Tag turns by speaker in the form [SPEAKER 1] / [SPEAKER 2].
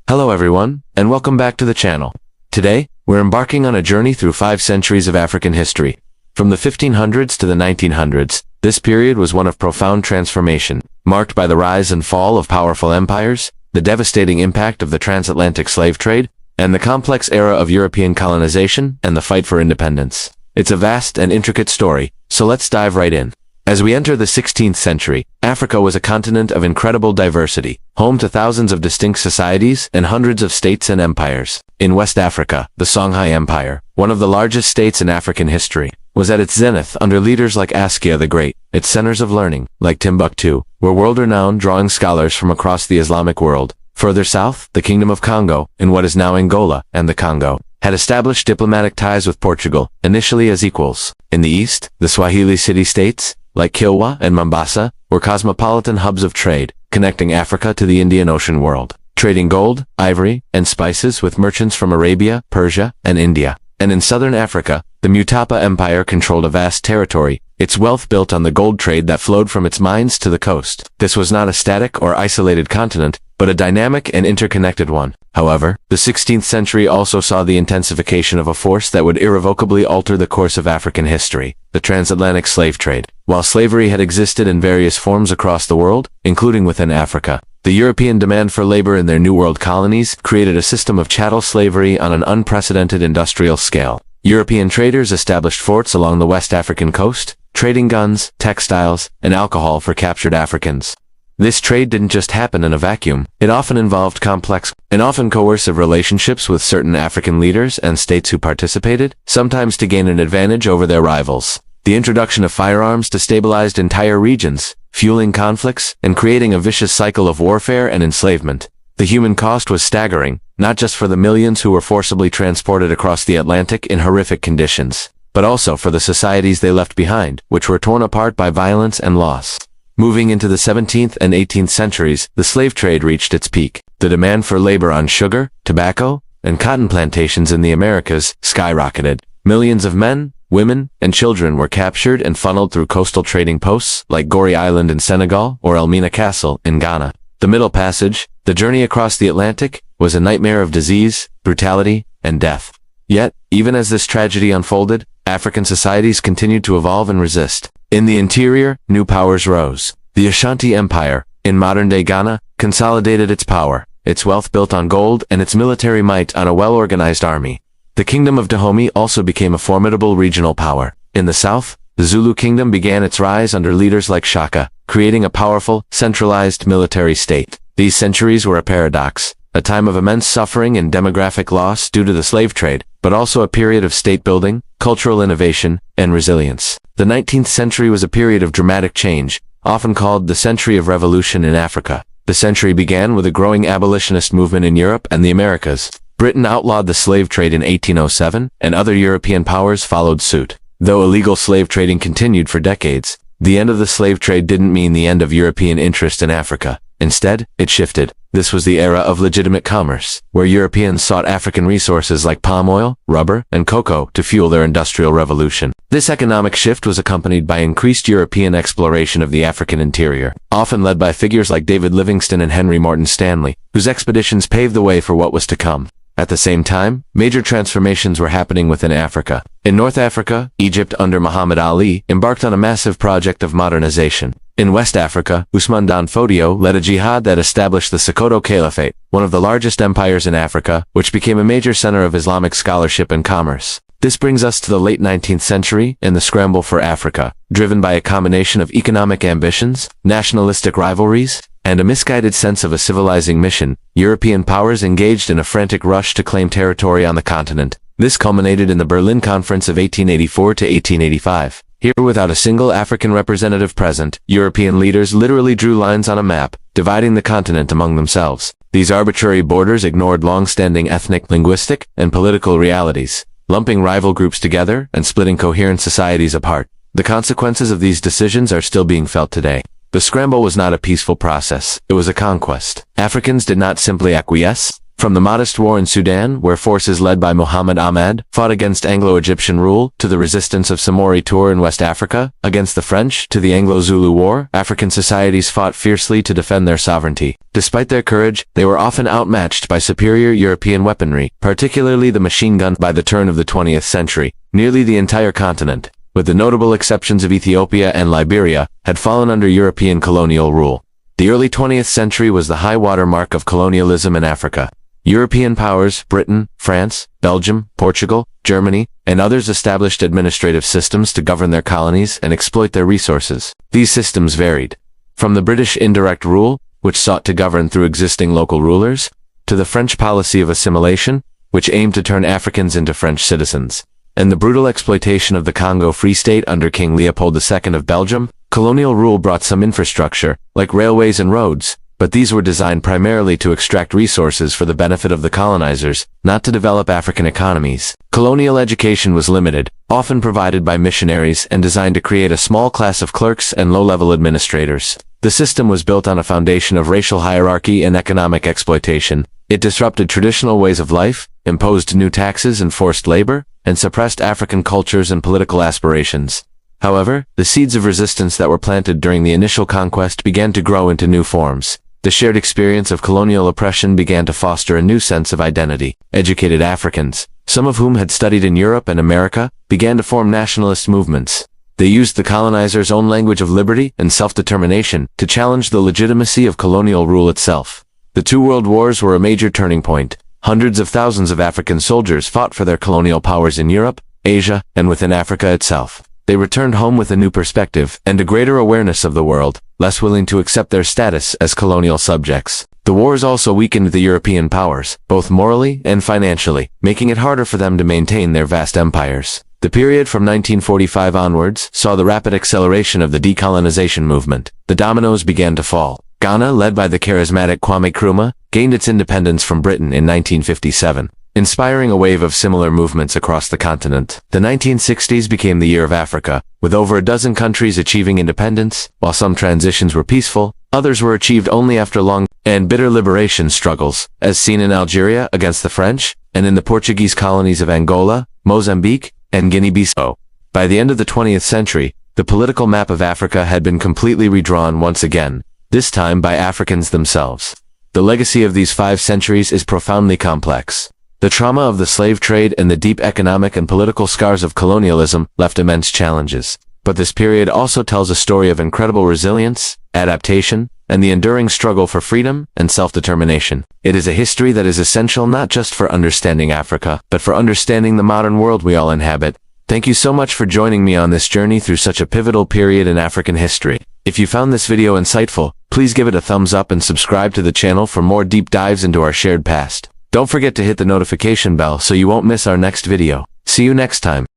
[SPEAKER 1] Hello everyone, and welcome back to the channel. Today, we're embarking on a journey through 5 centuries of African history. From the 1500s to the 1900s, this period was one of profound transformation, marked by the rise and fall of powerful empires, the devastating impact of the transatlantic slave trade, and the complex era of European colonization and the fight for independence. It's a vast and intricate story, so let's dive right in. As we enter the 16th century, Africa was a continent of incredible diversity, home to thousands of distinct societies and hundreds of states and empires. In West Africa, the Songhai Empire, one of the largest states in African history, was at its zenith under leaders like Askia the Great. Its centers of learning, like Timbuktu, were world-renowned, drawing scholars from across the Islamic world. Further south, the Kingdom of Congo, in what is now Angola and the Congo, had established diplomatic ties with Portugal, initially as equals. In the east, the Swahili city-states, like Kilwa and Mombasa, were cosmopolitan hubs of trade, connecting Africa to the Indian Ocean world, trading gold, ivory, and spices with merchants from Arabia, Persia, and India. And in southern Africa, the Mutapa Empire controlled a vast territory, its wealth built on the gold trade that flowed from its mines to the coast. This was not a static or isolated continent, but a dynamic and interconnected one. However, the 16th century also saw the intensification of a force that would irrevocably alter the course of African history, the transatlantic slave trade. While slavery had existed in various forms across the world, including within Africa, the European demand for labor in their New World colonies created a system of chattel slavery on an unprecedented industrial scale. European traders established forts along the West African coast, trading guns, textiles, and alcohol for captured Africans. This trade didn't just happen in a vacuum. It often involved complex and often coercive relationships with certain African leaders and states who participated, sometimes to gain an advantage over their rivals. The introduction of firearms destabilized entire regions, fueling conflicts and creating a vicious cycle of warfare and enslavement. The human cost was staggering, not just for the millions who were forcibly transported across the Atlantic in horrific conditions, but also for the societies they left behind, which were torn apart by violence and loss. Moving into the 17th and 18th centuries, the slave trade reached its peak. The demand for labor on sugar, tobacco, and cotton plantations in the Americas skyrocketed. Millions of men, women, and children were captured and funneled through coastal trading posts like Gorée Island in Senegal or Elmina Castle in Ghana. The Middle Passage, the journey across the Atlantic, was a nightmare of disease, brutality, and death. Yet, even as this tragedy unfolded, African societies continued to evolve and resist. In the interior, new powers rose. The Ashanti Empire, in modern-day Ghana, consolidated its power, its wealth built on gold and its military might on a well-organized army. The Kingdom of Dahomey also became a formidable regional power. In the south, the Zulu Kingdom began its rise under leaders like Shaka, creating a powerful, centralized military state. These centuries were a paradox, a time of immense suffering and demographic loss due to the slave trade, but also a period of state-building, cultural innovation, and resilience. The 19th century was a period of dramatic change, often called the Century of Revolution in Africa. The century began with a growing abolitionist movement in Europe and the Americas. Britain outlawed the slave trade in 1807, and other European powers followed suit. Though illegal slave trading continued for decades, the end of the slave trade didn't mean the end of European interest in Africa. Instead, it shifted. This was the era of legitimate commerce, where Europeans sought African resources like palm oil, rubber, and cocoa to fuel their industrial revolution. This economic shift was accompanied by increased European exploration of the African interior, often led by figures like David Livingstone and Henry Morton Stanley, whose expeditions paved the way for what was to come. At the same time, major transformations were happening within Africa. In North Africa, Egypt under Muhammad Ali embarked on a massive project of modernization. In West Africa, Usman Dan Fodio led a jihad that established the Sokoto Caliphate, one of the largest empires in Africa, which became a major center of Islamic scholarship and commerce. This brings us to the late 19th century and the scramble for Africa, driven by a combination of economic ambitions, nationalistic rivalries, and a misguided sense of a civilizing mission. European powers engaged in a frantic rush to claim territory on the continent. This culminated in the Berlin Conference of 1884 to 1885. Here, without a single African representative present, European leaders literally drew lines on a map, dividing the continent among themselves. These arbitrary borders ignored long-standing ethnic, linguistic, and political realities, lumping rival groups together and splitting coherent societies apart. The consequences of these decisions are still being felt today. The scramble was not a peaceful process, it was a conquest. Africans did not simply acquiesce, From the modest war in Sudan, where forces led by Muhammad Ahmad fought against Anglo-Egyptian rule, to the resistance of Samori Touré in West Africa against the French, to the Anglo-Zulu War, African societies fought fiercely to defend their sovereignty. Despite their courage, they were often outmatched by superior European weaponry, particularly the machine gun. By the turn of the 20th century, nearly the entire continent, with the notable exceptions of Ethiopia and Liberia, had fallen under European colonial rule. The early 20th century was the high water mark of colonialism in Africa. European powers, Britain, France, Belgium, Portugal, Germany, and others established administrative systems to govern their colonies and exploit their resources. These systems varied from the British indirect rule, which sought to govern through existing local rulers, to the French policy of assimilation, which aimed to turn Africans into French citizens, and the brutal exploitation of the Congo Free State under King Leopold II of Belgium. Colonial rule brought some infrastructure, like railways and roads, but these were designed primarily to extract resources for the benefit of the colonizers, not to develop African economies. Colonial education was limited, often provided by missionaries and designed to create a small class of clerks and low-level administrators. The system was built on a foundation of racial hierarchy and economic exploitation. It disrupted traditional ways of life, imposed new taxes and forced labor, and suppressed African cultures and political aspirations. However, the seeds of resistance that were planted during the initial conquest began to grow into new forms. The shared experience of colonial oppression began to foster a new sense of identity. Educated Africans, some of whom had studied in Europe and America, began to form nationalist movements. They used the colonizers' own language of liberty and self-determination to challenge the legitimacy of colonial rule itself. The two world wars were a major turning point. Hundreds of thousands of African soldiers fought for their colonial powers in Europe, Asia, and within Africa itself. They returned home with a new perspective and a greater awareness of the world, less willing to accept their status as colonial subjects. The wars also weakened the European powers, both morally and financially, making it harder for them to maintain their vast empires. The period from 1945 onwards saw the rapid acceleration of the decolonization movement. The dominoes began to fall. Ghana, led by the charismatic Kwame Nkrumah, gained its independence from Britain in 1957. Inspiring a wave of similar movements across the continent. The 1960s became the year of Africa, with over a dozen countries achieving independence. While some transitions were peaceful, others were achieved only after long and bitter liberation struggles, as seen in Algeria against the French, and in the Portuguese colonies of Angola, Mozambique, and Guinea-Bissau. By the end of the 20th century, the political map of Africa had been completely redrawn once again, this time by Africans themselves. The legacy of these 5 centuries is profoundly complex. The trauma of the slave trade and the deep economic and political scars of colonialism left immense challenges. But this period also tells a story of incredible resilience, adaptation, and the enduring struggle for freedom and self-determination. It is a history that is essential not just for understanding Africa, but for understanding the modern world we all inhabit. Thank you so much for joining me on this journey through such a pivotal period in African history. If you found this video insightful, please give it a thumbs up and subscribe to the channel for more deep dives into our shared past. Don't forget to hit the notification bell so you won't miss our next video. See you next time.